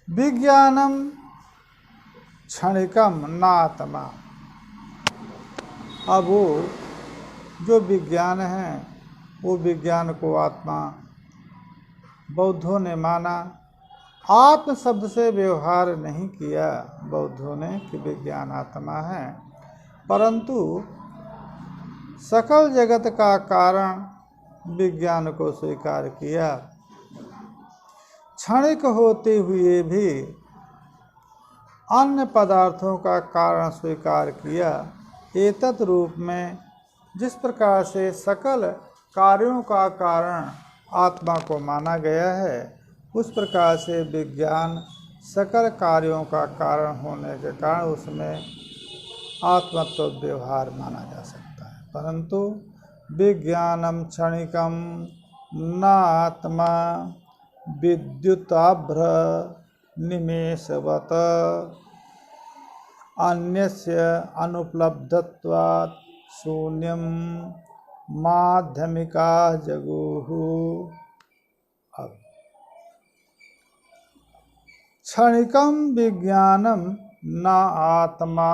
विज्ञानम क्षणिकम नात्मा। अब वो जो विज्ञान है वो विज्ञान को आत्मा बौद्धों ने माना। आत्म शब्द से व्यवहार नहीं किया बौद्धों ने कि विज्ञान आत्मा है, परंतु सकल जगत का कारण विज्ञान को स्वीकार किया। क्षणिक होते हुए भी अन्य पदार्थों का कारण स्वीकार किया। एतत् रूप में जिस प्रकार से सकल कार्यों का कारण आत्मा को माना गया है, उस प्रकार से विज्ञान सकल कार्यों का कारण होने के कारण उसमें आत्मत्व व्यवहार माना जा सकता है। परंतु विज्ञानम क्षणिकम न आत्मा विद्युताभ्र निमेषवत अन्यस्य अनुपलब्धत्वात् शून्यम माध्यमिका जगुः। अब क्षणिकम विज्ञानम न आत्मा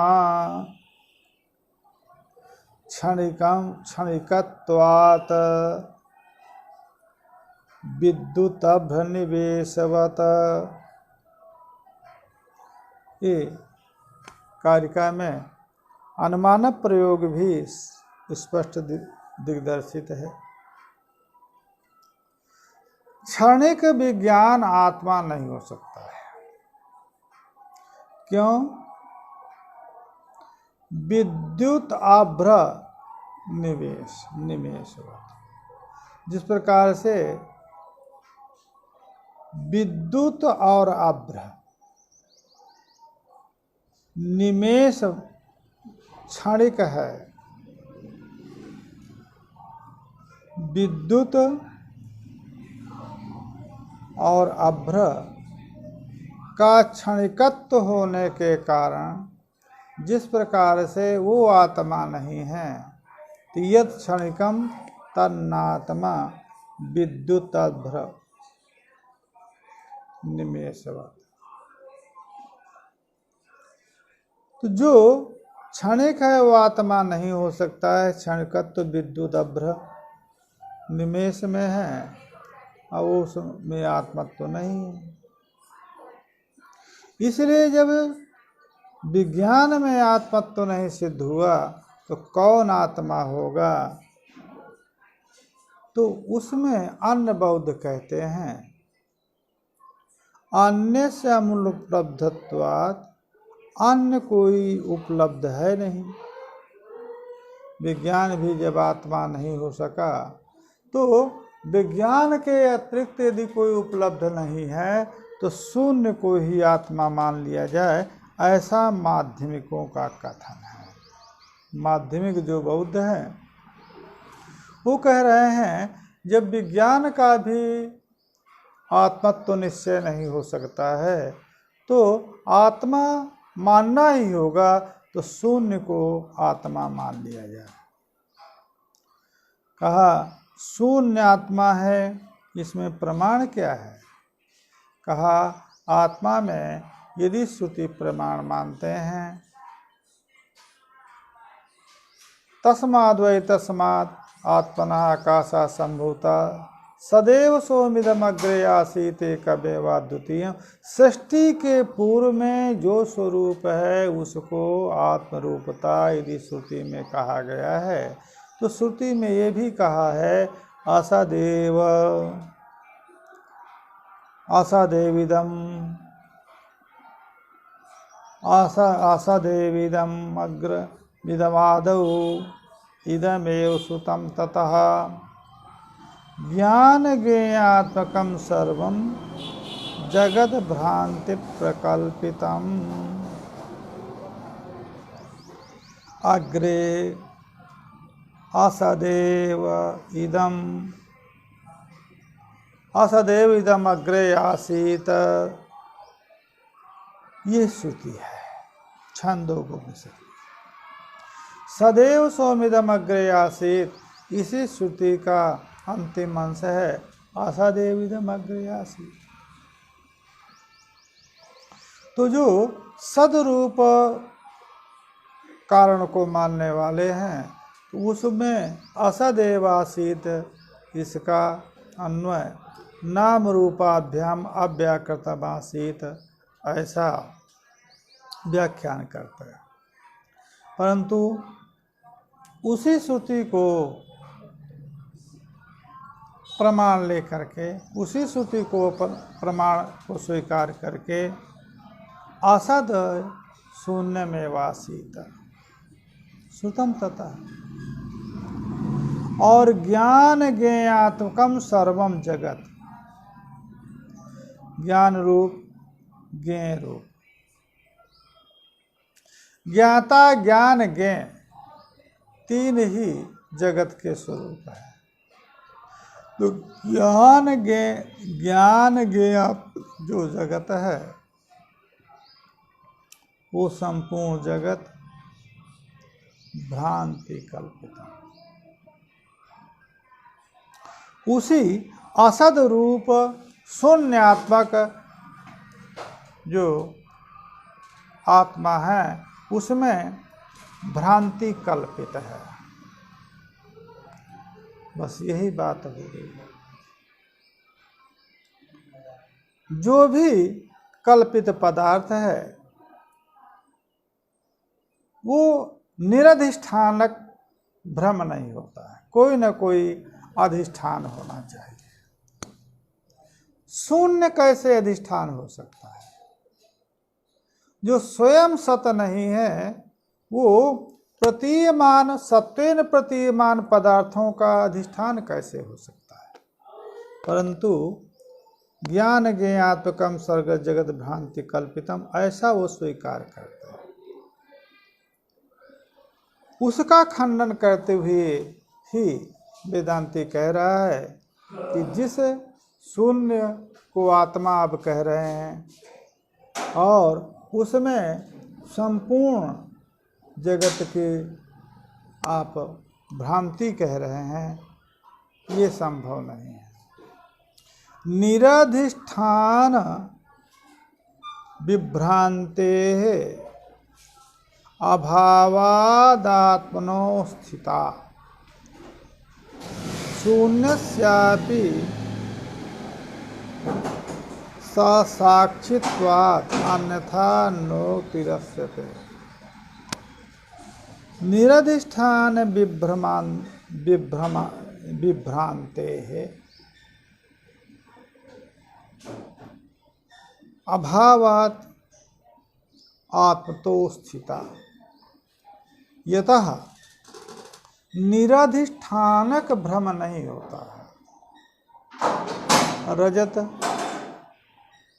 क्षणिकत्वात् विद्युतभ्रनिवेशवत्। ये कारिका में अनुमान प्रयोग भी स्पष्ट दिग्दर्शित है। क्षणिक विज्ञान आत्मा नहीं हो सकता है। क्यों? विद्युत आभ्र निमेष। जिस प्रकार से विद्युत और आभ्र निमेष क्षणिक है, विद्युत और आभ्र का क्षणिकत्व होने के कारण जिस प्रकार से वो आत्मा नहीं है, तो यत् क्षणिकम तन्नात्मा विद्युताभ्र निमेषवत्। तो जो क्षणिक है वो आत्मा नहीं हो सकता है। क्षणिकत्व विद्युताभ्र निमेष में है और उसमें आत्मत्व तो नहीं है। इसलिए जब विज्ञान में आत्मत्व तो नहीं सिद्ध हुआ तो कौन आत्मा होगा? तो उसमें अन्य बौद्ध कहते हैं अन्य से अनुपलब्धत्वात्, अन्य कोई उपलब्ध है नहीं। विज्ञान भी जब आत्मा नहीं हो सका तो विज्ञान के अतिरिक्त यदि कोई उपलब्ध नहीं है तो शून्य को ही आत्मा मान लिया जाए, ऐसा माध्यमिकों का कथन है। माध्यमिक जो बौद्ध हैं वो कह रहे हैं जब विज्ञान का भी आत्मत्व निश्चय नहीं हो सकता है तो आत्मा मानना ही होगा, तो शून्य को आत्मा मान लिया जाए। कहा शून्य आत्मा है, इसमें प्रमाण क्या है? कहा आत्मा में यदि श्रुति प्रमाण मानते हैं तस्माद् वै तस्मात् आत्मना आकाशा संभूता सदैव सोमिदमग्रे आसीत एकमेवा द्वितीयम्। सृष्टि के पूर्व में जो स्वरूप है उसको आत्मरूपता यदि श्रुति में कहा गया है तो श्रुति में ये भी कहा है आसादेव आसादेविदम् अग्र विदमादौ इदमेव सुतं ततः ज्ञान ज्ञेयात्मकं सर्वं जगद भ्रांति प्रकल्पितम्। अग्रे असदेव इदम अग्रे आसीत, ये श्रुति है छंदोपनिषद। सदैव सोमिदम अग्रे आसीत, इसी श्रुति का अंतिम अंश है आसादेविदम अग्रे आसीत। तो जो सदरूप कारण को मानने वाले हैं तो उसमें असदेव आसीत इसका अन्वय नाम रूपाभ्याम अव्याकृतम आसीत ऐसा व्याख्यान करते हैं। परंतु उसी श्रुति को प्रमाण लेकर के, उसी श्रुति को प्रमाण को स्वीकार करके असद शून्य में वासीत श्रुतम तथा और ज्ञान ज्ञेयात्मकम सर्वम जगत, ज्ञान रूप ज्ञेय रूप। ज्ञाता ज्ञान ज्ञेय तीन ही जगत के स्वरूप है। तो ज्ञान ज्ञेय जो जगत है वो संपूर्ण जगत भ्रांति कल्पित। उसी असद रूप शून्यात्मक जो आत्मा है उसमें भ्रांति कल्पित है। बस यही बात हो गई। जो भी कल्पित पदार्थ है वो निरधिष्ठानक भ्रम नहीं होता है, कोई न कोई अधिष्ठान होना चाहिए। शून्य कैसे अधिष्ठान हो सकता है? जो स्वयं सत नहीं है वो प्रतीयमान सत्वेन प्रतीयमान पदार्थों का अधिष्ठान कैसे हो सकता है? परंतु ज्ञान ज्ञेयात्मकम सर्ग जगत भ्रांति कल्पितम ऐसा वो स्वीकार करते हैं। उसका खंडन करते हुए ही वेदांती कह रहा है कि जिस शून्य को आत्मा आप कह रहे हैं और उसमें संपूर्ण जगत की आप भ्रांति कह रहे हैं, ये संभव नहीं है। निरधिष्ठान विभ्रांते अभावादात्मनो स्थिता शून्यस्यापि ससाक्षित्वात् अन्यथा नो तिरस्यते। निरधिष्ठान विभ्रांते अभावात् आत्मतो स्थिता। यतः निरधिष्ठानक भ्रम नहीं होता है। रजत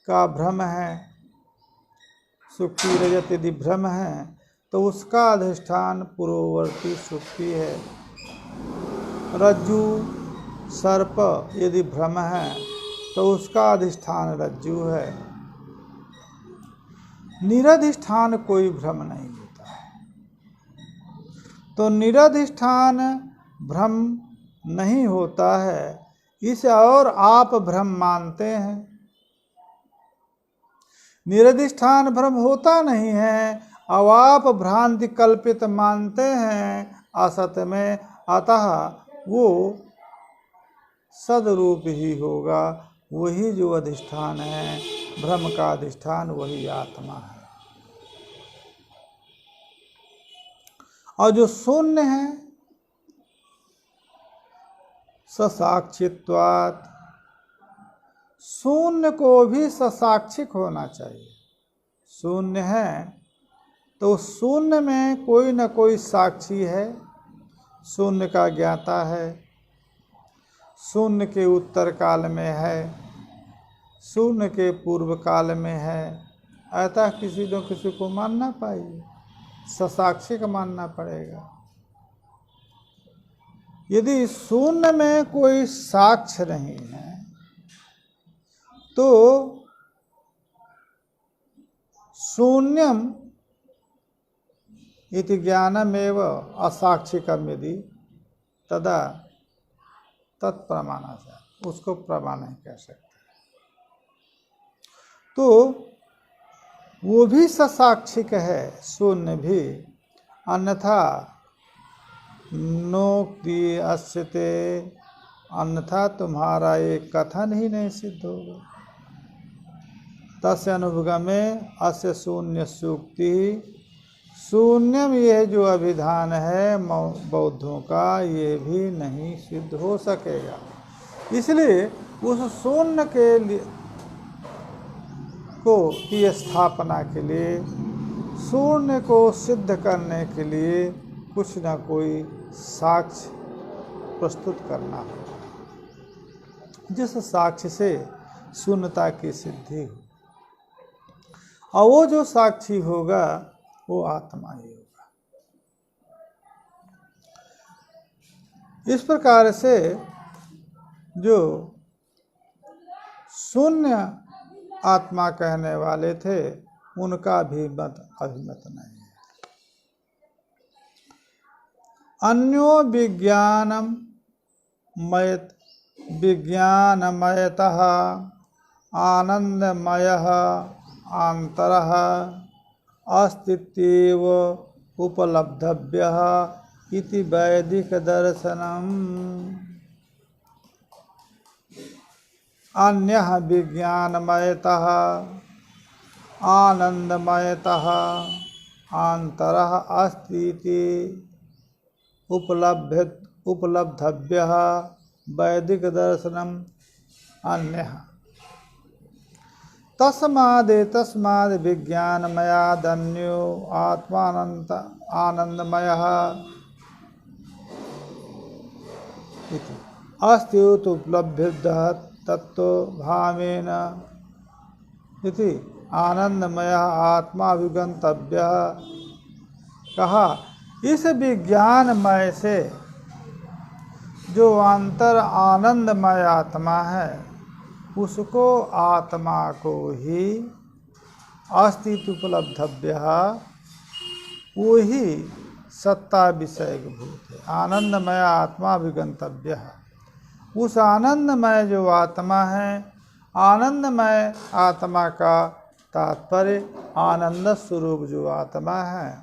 का भ्रम है, सुक्ति रजत यदि भ्रम है तो उसका अधिष्ठान पूर्ववर्ती सुक्ति है। रज्जु सर्प यदि भ्रम है तो उसका अधिष्ठान रज्जु है। निरधिष्ठान कोई भ्रम नहीं होता है। तो निरधिष्ठान भ्रम नहीं होता है, इसे और आप भ्रम मानते हैं। निरधिष्ठान भ्रम होता नहीं है, अब आप भ्रांति कल्पित मानते हैं असत में, अतः वो सदरूप ही होगा। वही जो अधिष्ठान है, भ्रम का अधिष्ठान वही आत्मा है। और जो शून्य है ससाक्षित्वात्, शून्य को भी ससाक्षिक होना चाहिए। शून्य है तो शून्य में कोई न कोई साक्षी है। शून्य का ज्ञाता है, शून्य के उत्तर काल में है, शून्य के पूर्व काल में है। ऐसा किसी न किसी को मानना पाइए, ससाक्षिक मानना पड़ेगा। यदि शून्य में कोई साक्ष्य नहीं है तो शून्यम इति ज्ञानमेव असाक्षिकम यदि तदा तत्प्रमाणा से, उसको प्रमाण नहीं कह सकते। तो वो भी ससाक्षिक है शून्य भी, अन्यथा नोक्ति अस्यते, अन्यथा तुम्हारा एक कथन ही नहीं सिद्ध होगा। तस्य अनुभगमे अस्य शून्य सूक्ति, शून्यम यह जो अभिधान है बौद्धों का, ये भी नहीं सिद्ध हो सकेगा। इसलिए उस शून्य के लिए को की स्थापना के लिए, शून्य को सिद्ध करने के लिए कुछ न कोई साक्ष्य प्रस्तुत करना होगा, जिस साक्ष्य से शून्यता की सिद्धि हो। और वो जो साक्षी होगा वो आत्मा ही होगा। इस प्रकार से जो शून्य आत्मा कहने वाले थे उनका भी मत अभिमत नहीं है। अन्यो विज्ञानमयतः आनंदमयः आंतरः अस्तित्व उपलब्धव्यः इति वैदिक दर्शनम्। अन्यः विज्ञानमयतः आनंदमयतः आंतरः अस्ति उपलब्धव्यः वैदिक दर्शनम् अन्यः। तस्माद् विज्ञानमयादन्यो आत्मानंत आनंदमयः इति अस्ति उपलब्धः तत्त्वभावेन इति आनंदमयः आत्मा विगंतव्यः। कहा इस विज्ञानमय से जो अंतर आनंदमय आत्मा है उसको आत्मा को ही अस्तित्व उपलब्धव्य, वो ही सत्ता विषय भूत है। आनंदमय आत्मा विगंतव्य, उस आनंदमय जो आत्मा है, आनंदमय आत्मा का तात्पर्य आनंद स्वरूप जो आत्मा है,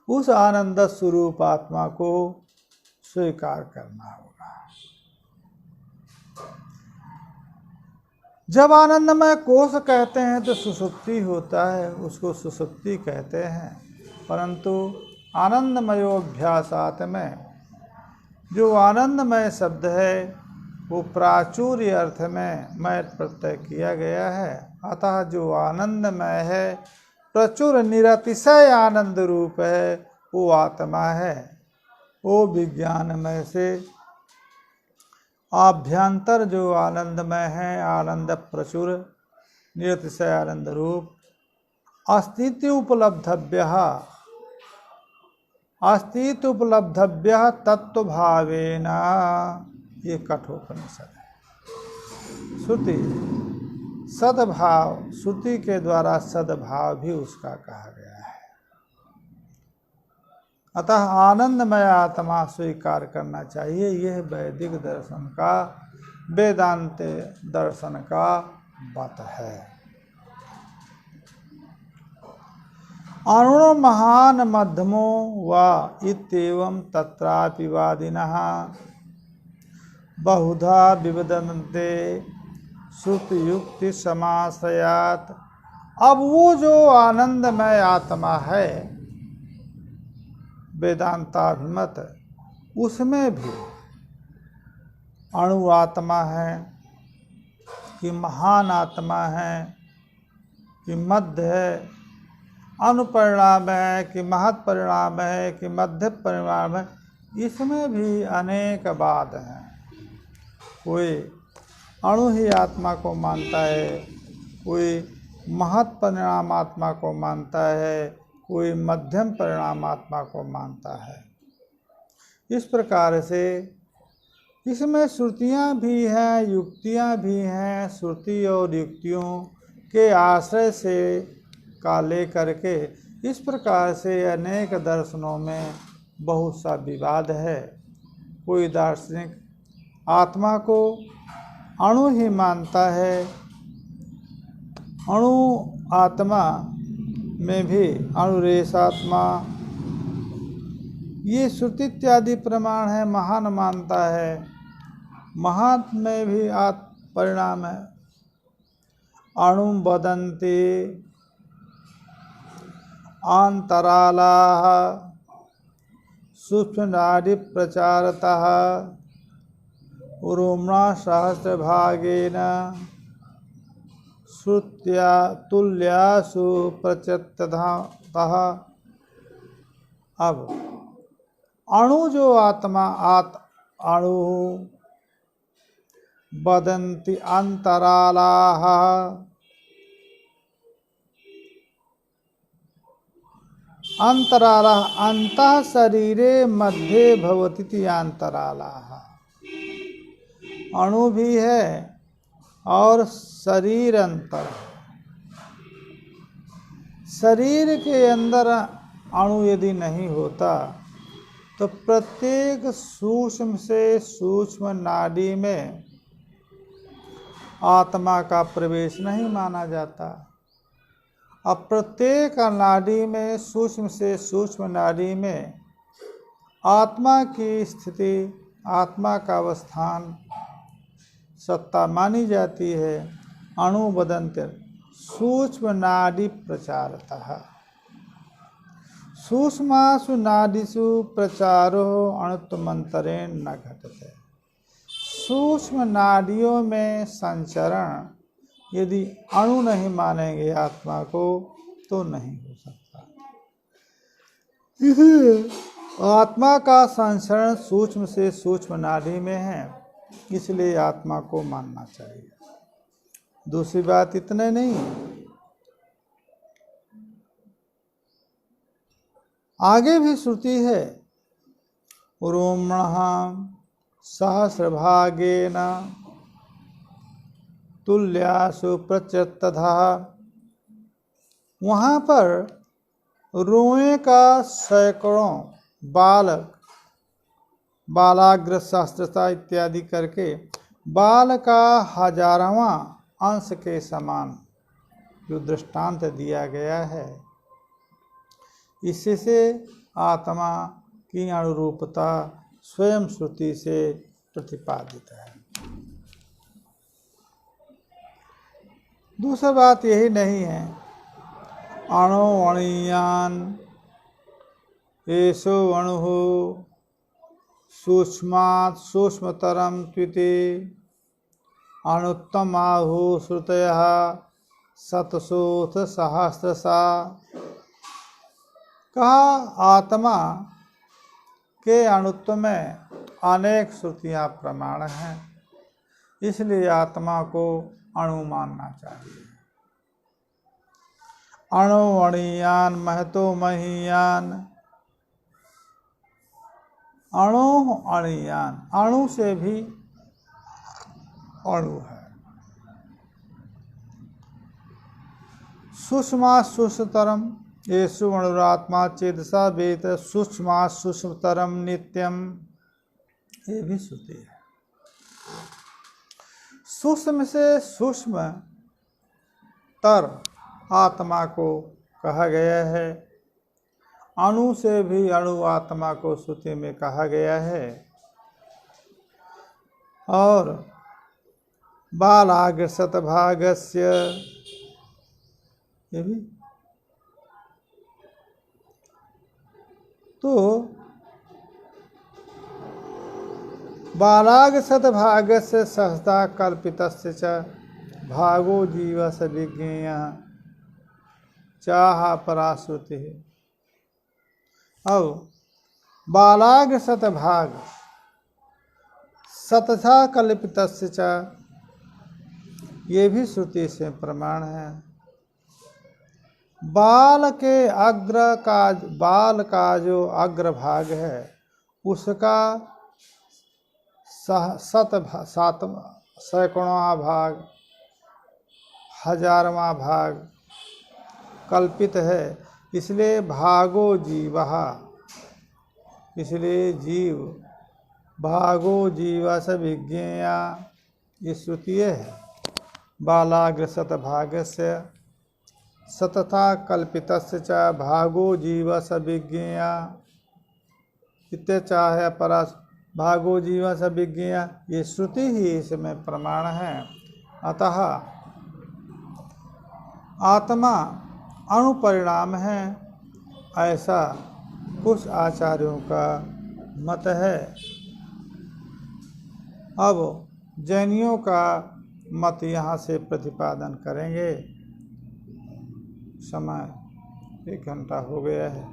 उस आनंद स्वरूप आत्मा को स्वीकार करना होगा। जब आनंदमय कोश कहते हैं तो सुषुप्ति होता है, उसको सुषुप्ति कहते हैं। परंतु आनंदमयोभ्यासात में जो आनंदमय शब्द है वो प्राचुर्य अर्थ में मय प्रत्यय किया गया है। अतः जो आनंदमय है, प्रचुर निरतिशय आनंद रूप है, वो आत्मा है। वो विज्ञानमय से आभ्यंतर जो आनंदमय है, आनंद प्रचुर निरतिशय आनंद रूप, अस्तित्व उपलब्धव्य, अस्तित्व उपलब्धव्य तत्वभावेन, ये कठोपनिषद है। श्रुति सद्भाव, श्रुति के द्वारा सद्भाव भी उसका कहा गया है। अतः आनंदमय आत्मा स्वीकार करना चाहिए। यह वैदिक दर्शन का, वेदांत दर्शन का मत है। अणुणो महान मध्यमो वा इत्येवं तत्रापि वादिनः बहुधा विवदन्ते श्रुति युक्ति समाश्रयात्। अब वो जो आनंदमय आत्मा है वेदांताभिमत, उसमें भी अणु आत्मा है कि महान आत्मा है कि मध्य है, अनुपरिणाम है कि महत् परिणाम है कि मध्य परिणाम है, इसमें भी अनेक वाद हैं। कोई अणु ही आत्मा को मानता है, कोई महत् परिणाम आत्मा को मानता है, कोई मध्यम परिणाम आत्मा को मानता है। इस प्रकार से इसमें श्रुतियाँ भी हैं, युक्तियाँ भी हैं। श्रुति और युक्तियों के आश्रय से का लेकर के इस प्रकार से अनेक दर्शनों में बहुत सा विवाद है। कोई दार्शनिक आत्मा को अणु ही मानता है, अणु आत्मा में भी अणुरेश आत्मा, ये श्रुति इत्यादि प्रमाण है, महान मानता है। महात में भी परिणाम है। अणु वदन्ति आंतरालाः सूक्ष्मनाड़ी प्रचारतः उरुम्ना सहस्रभागेन श्रुत्या तुल्यासु प्रचततः। अब अणु जो आत्मा अणु वदन्ति अंतरालाः, अंतराला अंतः शरीरे मध्ये भवतीति अंतराला। अणु भी है और शरीर अंतर। शरीर के अंदर अणु यदि नहीं होता तो प्रत्येक सूक्ष्म से सूक्ष्म नाड़ी में आत्मा का प्रवेश नहीं माना जाता। अब प्रत्येक नाड़ी में सूक्ष्म से सूक्ष्म नाड़ी में आत्मा की स्थिति, आत्मा का अवस्थान, सत्ता मानी जाती है। अणु बदन्ते सूक्ष्म नाड़ी प्रचारतः। सूक्ष्मासु नाडीषु प्रचारो अणुत्वमंतरेण न घटते। सूक्ष्म नाड़ियों में संचरण यदि अणु नहीं मानेंगे आत्मा को तो नहीं हो सकता। इसलिए आत्मा का संचरण सूक्ष्म से सूक्ष्म नाड़ी में है, इसलिए आत्मा को मानना चाहिए। दूसरी बात इतने नहीं, आगे भी श्रुति है, रोमणः सहस्रभागेन तुल्यासु प्रचतधा। वहाँ पर रोए का सैकड़ों बालाग्र शास्त्रता इत्यादि करके बाल का 1000वां अंश के समान जो दृष्टांत दिया गया है, इससे आत्मा की अनुरूपता स्वयं श्रुति से प्रतिपादित है। दूसरी बात यही नहीं है, अणो अणीयान एषो अणुः सूक्ष्मात् सूक्ष्मतरं त्विति अणुत्तमाहु श्रुतयः शतशोऽथ सहस्रशा। कहा आत्मा के अणुत्व में अनेक श्रुतियाँ प्रमाण हैं, इसलिए आत्मा को अणु मानना चाहिए। अणु अणीयान महतो महीयान। अणु अणीयान, अणु से भी अणु है। सूक्ष्मा सूक्ष्मतरम येषु अणुरात्मा चेतसा वेद सूक्ष्मा सूक्ष्मतरम नित्यम। ये भी श्रुति है। सूक्ष्म से सूक्ष्म तर आत्मा को कहा गया है। अणु से भी अणु आत्मा को श्रुति में कहा गया है। और बालाग्र शतभागस्य, ये भी तो बालाग्र शतभागस्य सहस्ता कल्पितस्य च भागो जीवस्य विज्ञेयः चाह पराश्रुति। अब बालाग्र शतभाग शतथा कल्पितस्य च, ये भी श्रुति से प्रमाण है। बाल का जो अग्रभाग है उसका सैकड़ों भाग, 1000वां भाग कल्पित है, इसलिए भागो जीवः, इसलिए जीव भागो जीवस विज्ञेया, ये श्रुति है। बालाग्र शतभागस्य सतथा कल्पितस्य च भागो जीवस विज्ञेया इत्याचाह परास। भागो जीवस विज्ञेया, ये श्रुति ही इसमें प्रमाण है। अतः आत्मा अणुपरिणाम है, ऐसा कुछ आचार्यों का मत है। अब जैनियों का मत यहाँ से प्रतिपादन करेंगे। समय 1 घंटा हो गया है।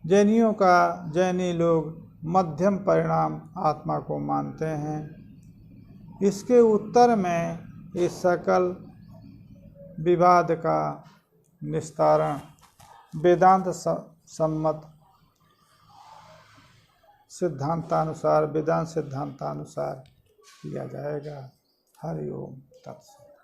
जैनी लोग मध्यम परिणाम आत्मा को मानते हैं। इसके उत्तर में इस सकल विवाद का निस्तारण वेदांत सम्मत सिद्धांतानुसार, वेदांत सिद्धांतानुसार किया जाएगा। हरि ओम तत्सत।